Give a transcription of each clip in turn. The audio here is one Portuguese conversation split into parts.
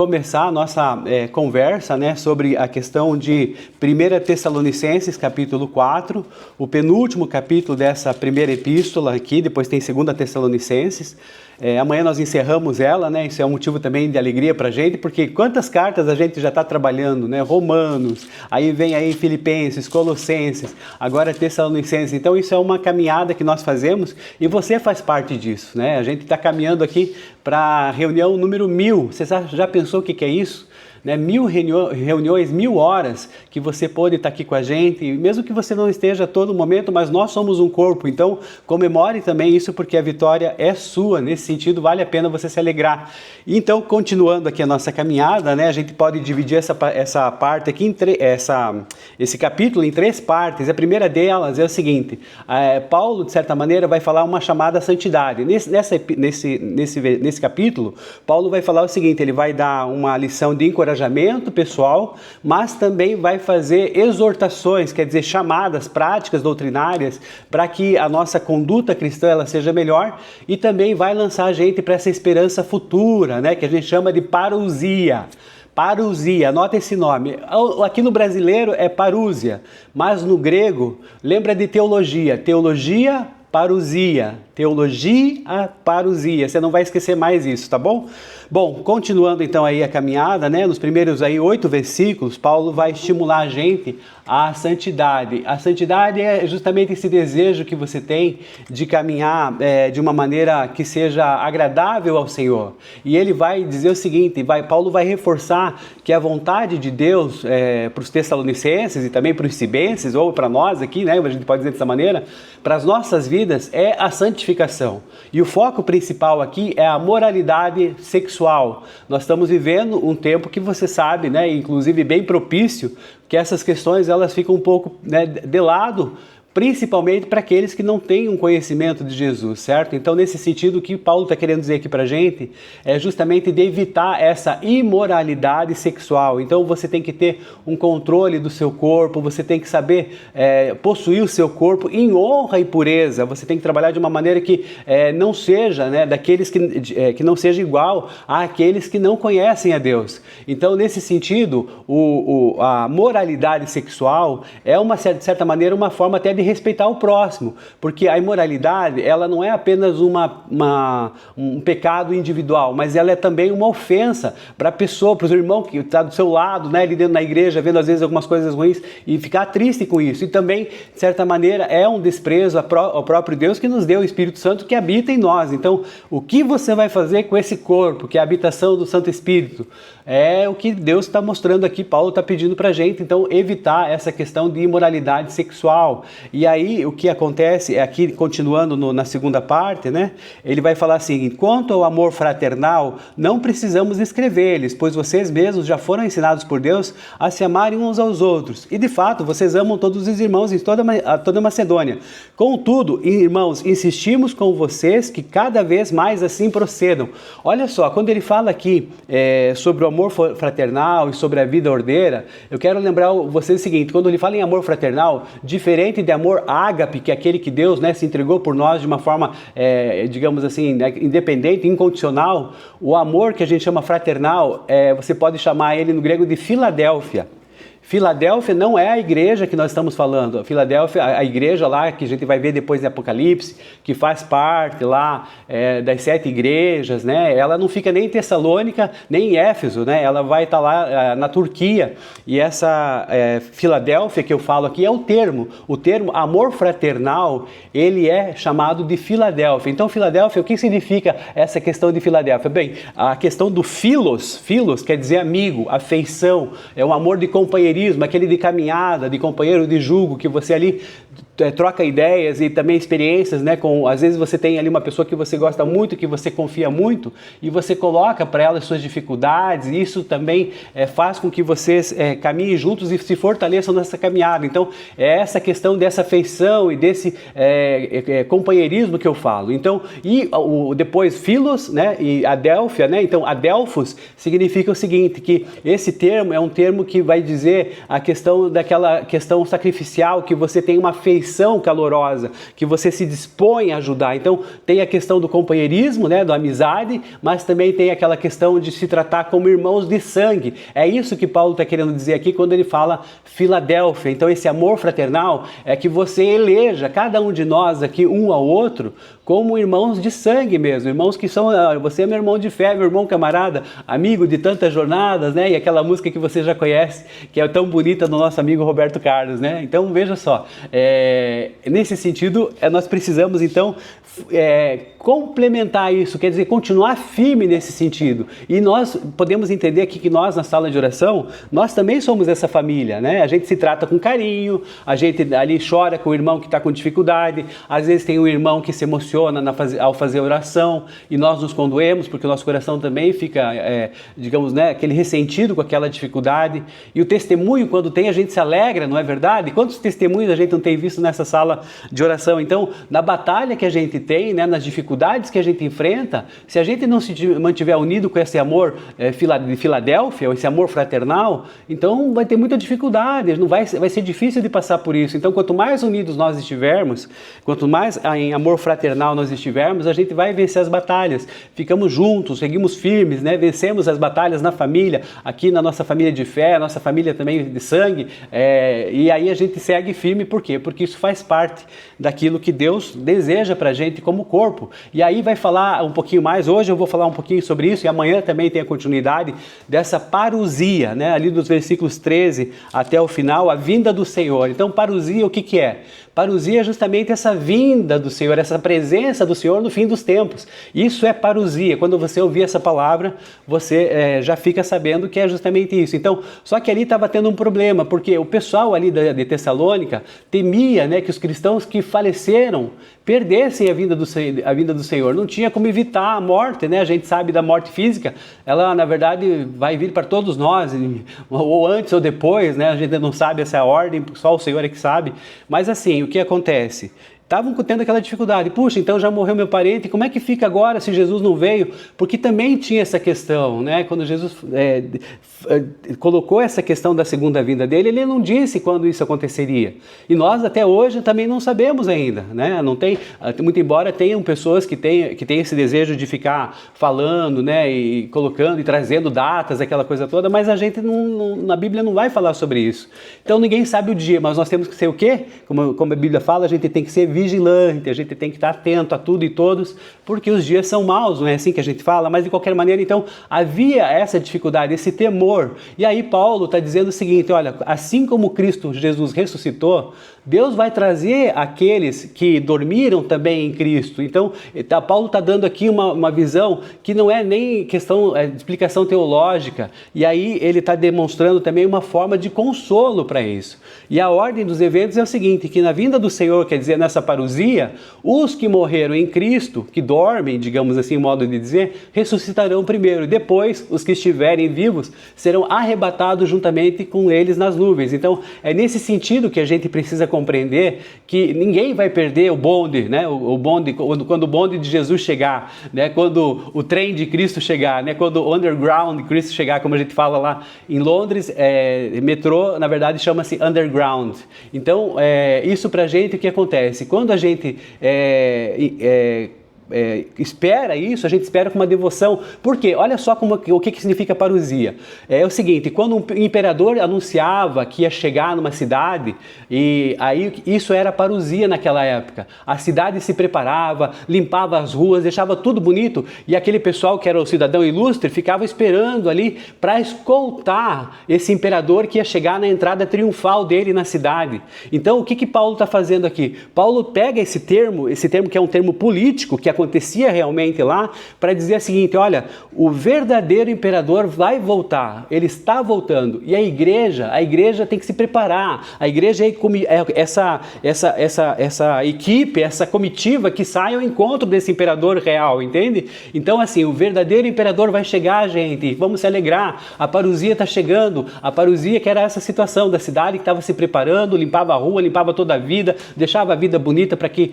Começar a nossa conversa, né, sobre a questão de 1 Tessalonicenses, capítulo 4, o penúltimo capítulo dessa primeira epístola aqui, depois tem 2 Tessalonicenses. Amanhã nós encerramos ela, né? Isso é um motivo também de alegria para a gente, porque quantas cartas a gente já está trabalhando, né? Romanos, aí vem aí Filipenses, Colossenses, agora Tessalonicenses. Então isso é uma caminhada que nós fazemos e você faz parte disso, né? A gente está caminhando aqui para a reunião número 1000. Você já pensou o que é isso? 1000 reuniões, 1000 horas que você pode estar aqui com a gente, mesmo que você não esteja a todo momento, mas nós somos um corpo, então comemore também isso, porque a vitória é sua. Nesse sentido, vale a pena você se alegrar. Então, continuando aqui a nossa caminhada, né, a gente pode dividir essa parte aqui, esse capítulo em 3 partes. A primeira delas é o seguinte: Paulo, de certa maneira, vai falar uma chamada à santidade. Nesse capítulo, Paulo vai falar o seguinte: ele vai dar uma lição de encorajamento pessoal, mas também vai fazer exortações, quer dizer, chamadas práticas doutrinárias para que a nossa conduta cristã ela seja melhor, e também vai lançar a gente para essa esperança futura, né, que a gente chama de parousia. Parousia, anota esse nome. Aqui no brasileiro é parúzia, mas no grego lembra de teologia, parousia, teologia, parousia. Você não vai esquecer mais isso, tá bom? Bom, continuando então aí a caminhada, né? Nos primeiros aí 8 versículos, Paulo vai estimular a gente à santidade. A santidade é justamente esse desejo que você tem de caminhar de uma maneira que seja agradável ao Senhor. E ele vai dizer o seguinte: Paulo vai reforçar que a vontade de Deus para os Tessalonicenses e também para os Cibenses, ou para nós aqui, né? A gente pode dizer dessa maneira, para as nossas vidas é a santificação. E o foco principal aqui é a moralidade sexual. Nós estamos vivendo um tempo que você sabe, né, inclusive bem propício, que essas questões elas ficam um pouco, né, de lado, principalmente para aqueles que não têm um conhecimento de Jesus, certo? Então, nesse sentido, o que Paulo está querendo dizer aqui para a gente é justamente de evitar essa imoralidade sexual. Então, você tem que ter um controle do seu corpo, você tem que saber possuir o seu corpo em honra e pureza. Você tem que trabalhar de uma maneira que não seja, né, daqueles que não seja igual àqueles que não conhecem a Deus. Então, nesse sentido, a moralidade sexual é, de certa maneira, uma forma até de respeitar o próximo, porque a imoralidade ela não é apenas um pecado individual, mas ela é também uma ofensa para a pessoa, para os irmãos que está do seu lado, né, ali dentro da igreja, vendo às vezes algumas coisas ruins e ficar triste com isso. E também, de certa maneira, é um desprezo ao próprio Deus que nos deu o Espírito Santo que habita em nós. Então, o que você vai fazer com esse corpo, que é a habitação do Santo Espírito? É o que Deus está mostrando aqui, Paulo está pedindo para a gente, então, evitar essa questão de imoralidade sexual. E aí, o que acontece é aqui, continuando na segunda parte, né? Ele vai falar assim: quanto ao amor fraternal, não precisamos escrever-lhes, pois vocês mesmos já foram ensinados por Deus a se amarem uns aos outros. E de fato, vocês amam todos os irmãos em toda a Macedônia. Contudo, irmãos, insistimos com vocês que cada vez mais assim procedam. Olha só, quando ele fala aqui sobre o amor fraternal e sobre a vida ordeira, eu quero lembrar vocês o seguinte: quando ele fala em amor fraternal, diferente de amor ágape, que é aquele que Deus, né, se entregou por nós de uma forma, digamos assim, né, independente, incondicional, o amor que a gente chama fraternal, você pode chamar ele no grego de Filadélfia. Filadélfia não é a igreja que nós estamos falando. Filadélfia, a igreja lá que a gente vai ver depois em Apocalipse, que faz parte lá das 7 igrejas, né? Ela não fica nem em Tessalônica, nem em Éfeso, né? Ela vai estar lá na Turquia. E essa Filadélfia que eu falo aqui é o termo amor fraternal, ele é chamado de Filadélfia. Então, Filadélfia, o que significa essa questão de Filadélfia? Bem, a questão do filos quer dizer amigo, afeição, é um amor de companheirismo, aquele de caminhada, de companheiro de jugo, que você ali troca ideias e também experiências, né? Às vezes você tem ali uma pessoa que você gosta muito, que você confia muito, e você coloca para ela as suas dificuldades, e isso também faz com que vocês caminhem juntos e se fortaleçam nessa caminhada. Então, é essa questão dessa afeição e desse companheirismo que eu falo. Então, depois Filos, né? E Adélfia, né? Então, Adelphos significa o seguinte, que esse termo é um termo que vai dizer a questão daquela questão sacrificial, que você tem uma afeição missão calorosa, que você se dispõe a ajudar. Então tem a questão do companheirismo, né, da amizade, mas também tem aquela questão de se tratar como irmãos de sangue. É isso que Paulo está querendo dizer aqui quando ele fala Filadélfia. Então esse amor fraternal é que você eleja cada um de nós aqui, um ao outro, como irmãos de sangue mesmo, irmãos que são, você é meu irmão de fé, meu irmão camarada, amigo de tantas jornadas, né? E aquela música que você já conhece, que é tão bonita do nosso amigo Roberto Carlos, né? Então veja só, nesse sentido, nós precisamos então complementar isso, quer dizer, continuar firme nesse sentido. E nós podemos entender aqui que nós, na sala de oração, nós também somos essa família, né? A gente se trata com carinho, a gente ali chora com o irmão que está com dificuldade, às vezes tem um irmão que se emociona ao fazer oração, e nós nos condoemos, porque o nosso coração também fica, digamos, né, aquele ressentido com aquela dificuldade. E o testemunho, quando tem, a gente se alegra, não é verdade? Quantos testemunhos a gente não tem visto nessa sala de oração? Então, na batalha que a gente tem, né, nas dificuldades que a gente enfrenta, se a gente não se mantiver unido com esse amor de Filadélfia, esse amor fraternal, então vai ter muita dificuldade, vai ser difícil de passar por isso. Então, quanto mais unidos nós estivermos, quanto mais em amor fraternal nós estivermos, a gente vai vencer as batalhas. Ficamos juntos, seguimos firmes, né? Vencemos as batalhas na família, aqui na nossa família de fé, nossa família também de sangue, e aí a gente segue firme. Por quê? Porque isso faz parte daquilo que Deus deseja pra gente como corpo. E aí vai falar um pouquinho mais, hoje eu vou falar um pouquinho sobre isso, e amanhã também tem a continuidade dessa parousia, né? Ali dos versículos 13 até o final, a vinda do Senhor. Então, parousia, o que é? Parousia é justamente essa vinda do Senhor, essa presença do Senhor no fim dos tempos. Isso é parousia. Quando você ouvir essa palavra, você já fica sabendo que é justamente isso. Então, só que ali estava tendo um problema, porque o pessoal ali de Tessalônica temia, né, que os cristãos que faleceram perdessem a vinda do Senhor. Não tinha como evitar a morte, né? A gente sabe da morte física, ela na verdade vai vir para todos nós, ou antes ou depois, né? A gente não sabe essa ordem, só o Senhor é que sabe. Mas assim, o que acontece? Estavam tendo aquela dificuldade, puxa, então já morreu meu parente, como é que fica agora se Jesus não veio? Porque também tinha essa questão, né? Quando Jesus colocou essa questão da segunda vinda dele, ele não disse quando isso aconteceria. E nós até hoje também não sabemos ainda, né? Não tem, muito embora tenham pessoas que têm esse desejo de ficar falando, né? E colocando e trazendo datas, aquela coisa toda, mas a gente na Bíblia não vai falar sobre isso. Então ninguém sabe o dia, mas nós temos que ser o quê? Como a Bíblia fala, a gente tem que ser vigilante, a gente tem que estar atento a tudo e todos, porque os dias são maus, não é assim que a gente fala? Mas de qualquer maneira, então, havia essa dificuldade, esse temor. E aí Paulo está dizendo o seguinte, olha, assim como Cristo Jesus ressuscitou, Deus vai trazer aqueles que dormiram também em Cristo. Então, Paulo está dando aqui uma visão que não é nem questão de explicação teológica, e aí ele está demonstrando também uma forma de consolo para isso. E a ordem dos eventos é o seguinte, que na vinda do Senhor, quer dizer, nessa parousia, os que morreram em Cristo, que dormem, digamos assim, modo de dizer, ressuscitarão primeiro, e depois os que estiverem vivos serão arrebatados juntamente com eles nas nuvens. Então, é nesse sentido que a gente precisa compreender que ninguém vai perder o bonde, né? O bonde, quando o bonde de Jesus chegar, né? Quando o trem de Cristo chegar, né? Quando o underground de Cristo chegar, como a gente fala lá em Londres, metrô, na verdade, chama-se underground. Então, isso pra gente, o que acontece? Quando a gente espera isso, a gente espera com uma devoção. Por quê? Olha só o que significa parousia. É o seguinte, quando um imperador anunciava que ia chegar numa cidade, e aí isso era parousia naquela época. A cidade se preparava, limpava as ruas, deixava tudo bonito, e aquele pessoal que era o cidadão ilustre ficava esperando ali para escoltar esse imperador que ia chegar na entrada triunfal dele na cidade. Então, o que Paulo está fazendo aqui? Paulo pega esse termo que é um termo político, que acontecia realmente lá, para dizer o seguinte, olha, o verdadeiro imperador vai voltar, ele está voltando, e a igreja tem que se preparar, a igreja é essa equipe, essa comitiva que sai ao encontro desse imperador real, entende? Então assim, o verdadeiro imperador vai chegar, gente, vamos se alegrar, a parousia está chegando, a parousia que era essa situação da cidade que estava se preparando, limpava a rua, limpava toda a vida, deixava a vida bonita para que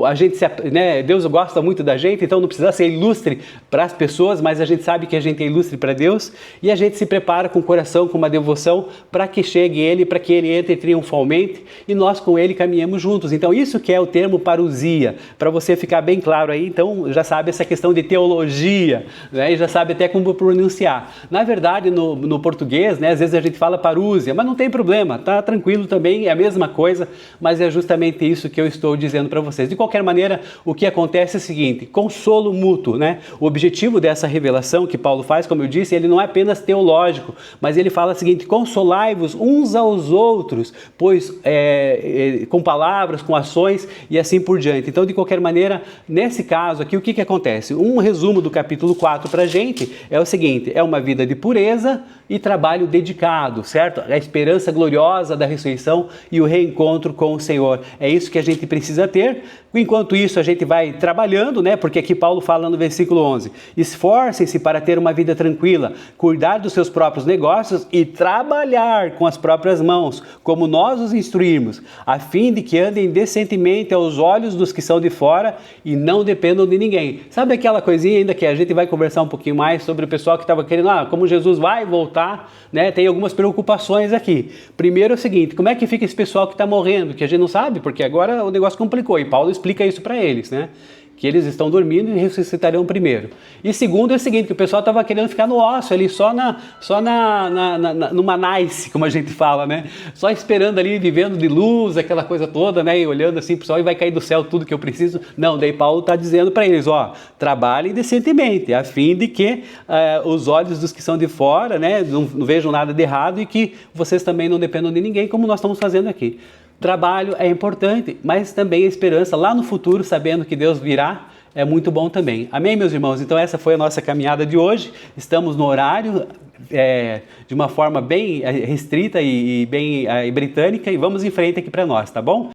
a gente, né, Deus gosta gosta muito da gente, então não precisa ser ilustre para as pessoas, mas a gente sabe que a gente é ilustre para Deus, e a gente se prepara com o coração, com uma devoção, para que chegue Ele, para que Ele entre triunfalmente, e nós com Ele caminhemos juntos. Então isso que é o termo parousia, para você ficar bem claro aí, então já sabe essa questão de teologia, né? E já sabe até como pronunciar. Na verdade, no português, né, às vezes a gente fala parúzia, mas não tem problema, tá tranquilo também, é a mesma coisa, mas é justamente isso que eu estou dizendo para vocês. De qualquer maneira, o que acontece é o seguinte, consolo mútuo, né? O objetivo dessa revelação que Paulo faz, como eu disse, ele não é apenas teológico, mas ele fala o seguinte, consolai-vos uns aos outros, pois com palavras, com ações e assim por diante. Então, de qualquer maneira, nesse caso aqui, o que acontece? Um resumo do capítulo 4 para a gente é o seguinte, é uma vida de pureza e trabalho dedicado, certo? A esperança gloriosa da ressurreição e o reencontro com o Senhor. É isso que a gente precisa ter. Enquanto isso, a gente vai trabalhando, né? Porque aqui Paulo fala no versículo 11, esforcem-se para ter uma vida tranquila, cuidar dos seus próprios negócios e trabalhar com as próprias mãos, como nós os instruímos, a fim de que andem decentemente aos olhos dos que são de fora e não dependam de ninguém. Sabe aquela coisinha ainda que a gente vai conversar um pouquinho mais sobre o pessoal que estava querendo, como Jesus vai voltar, né? Tem algumas preocupações aqui. Primeiro é o seguinte, como é que fica esse pessoal que está morrendo? Que a gente não sabe, porque agora o negócio complicou e Paulo explica isso para eles, né? Que eles estão dormindo e ressuscitarão primeiro. E segundo é o seguinte, que o pessoal estava querendo ficar no ócio ali, numa nice, como a gente fala, né? Só esperando ali, vivendo de luz, aquela coisa toda, né? E olhando assim pro céu e vai cair do céu tudo que eu preciso. Não, daí Paulo está dizendo para eles, trabalhem decentemente, a fim de que os olhos dos que são de fora, né? Não vejam nada de errado e que vocês também não dependam de ninguém, como nós estamos fazendo aqui. Trabalho é importante, mas também a esperança lá no futuro, sabendo que Deus virá, é muito bom também. Amém, meus irmãos? Então essa foi a nossa caminhada de hoje. Estamos no horário de uma forma bem restrita e bem britânica e vamos em frente aqui para nós, tá bom?